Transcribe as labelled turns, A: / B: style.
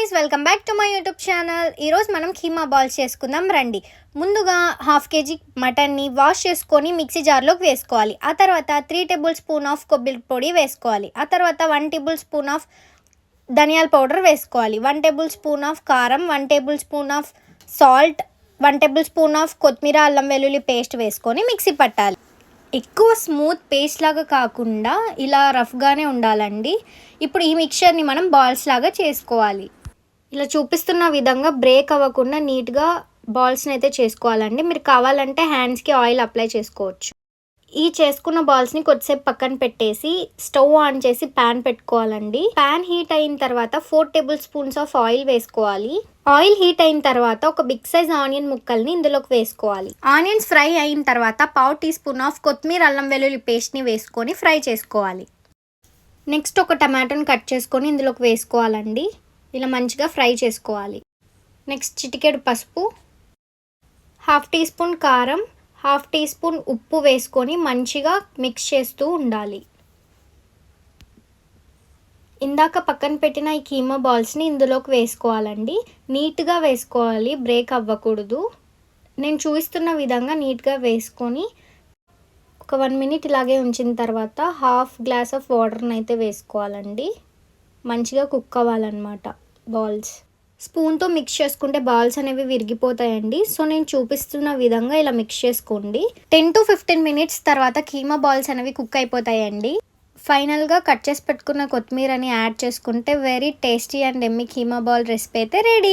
A: Guys, welcome back to my YouTube channel. ఈరోజు మనం keema balls చేసుకుందాం రండి. ముందుగా 1/2 kg మటన్ని వాష్ చేసుకొని మిక్సీ జార్లోకి వేసుకోవాలి. ఆ తర్వాత 3 టేబుల్ స్పూన్ ఆఫ్ కొబ్బరి పొడి వేసుకోవాలి. ఆ తర్వాత 1 టేబుల్ స్పూన్ ఆఫ్ ధనియాల పౌడర్ వేసుకోవాలి. 1 టేబుల్ స్పూన్ ఆఫ్ కారం, 1 table spoon of salt, 1 table spoon of కొత్తిమీర అల్లం వెల్లుల్లి పేస్ట్ వేసుకొని మిక్సీ పట్టాలి. ఎక్కువ స్మూత్ పేస్ట్ లాగా కాకుండా ఇలా రఫ్గానే ఉండాలండి. ఇప్పుడు ఈ మిక్చర్ని మనం బాల్స్ లాగా చేసుకోవాలి. ఇలా చూపిస్తున్న విధంగా బ్రేక్ అవ్వకుండా నీట్గా బాల్స్ని అయితే చేసుకోవాలండి. మీరు కావాలంటే హ్యాండ్స్కి ఆయిల్ అప్లై చేసుకోవచ్చు. ఈ చేసుకున్న బాల్స్ని కొద్దిసేపు పక్కన పెట్టేసి స్టవ్ ఆన్ చేసి ప్యాన్ పెట్టుకోవాలండి. ప్యాన్ హీట్ అయిన తర్వాత 4 టేబుల్ స్పూన్స్ ఆఫ్ ఆయిల్ వేసుకోవాలి. ఆయిల్ హీట్ అయిన తర్వాత ఒక బిగ్ సైజ్ ఆనియన్ ముక్కల్ని ఇందులోకి వేసుకోవాలి. ఆనియన్స్ ఫ్రై అయిన తర్వాత 1/2 టీ స్పూన్ ఆఫ్ కొత్తిమీర అల్లం వెల్లుల్లి పేస్ట్ని వేసుకొని ఫ్రై చేసుకోవాలి. నెక్స్ట్ ఒక టమాటోని కట్ చేసుకొని ఇందులోకి వేసుకోవాలండి. ఇలా మంచిగా ఫ్రై చేసుకోవాలి. నెక్స్ట్ చిటికెడు పసుపు, 1/2 టీ స్పూన్ కారం, 1/2 టీ స్పూన్ ఉప్పు వేసుకొని మంచిగా మిక్స్ చేస్తూ ఉండాలి. ఇందాక పక్కన పెట్టిన ఈ కీమా బాల్స్ని ఇందులోకి వేసుకోవాలండి. నీట్గా వేసుకోవాలి, బ్రేక్ అవ్వకూడదు. నేను చూపిస్తున్న విధంగా నీట్గా వేసుకొని ఒక 1 మినిట్ ఇలాగే ఉంచిన తర్వాత 1/2 గ్లాస్ ఆఫ్ వాటర్ని అయితే వేసుకోవాలండి. మంచిగా కుక్ అవ్వాలన్నమాట బాల్స్. స్పూన్తో మిక్స్ చేసుకుంటే బాల్స్ అనేవి విరిగిపోతాయండి. సో నేను చూపిస్తున్న విధంగా ఇలా మిక్స్ చేసుకోండి. 10 to 15 మినిట్స్ తర్వాత కీమా బాల్స్ అనేవి కుక్ అయిపోతాయండి. ఫైనల్గా కట్ చేసి పెట్టుకున్న కొత్తిమీరని యాడ్ చేసుకుంటే very tasty and Emmy keema ball recipe అయితే రెడీ.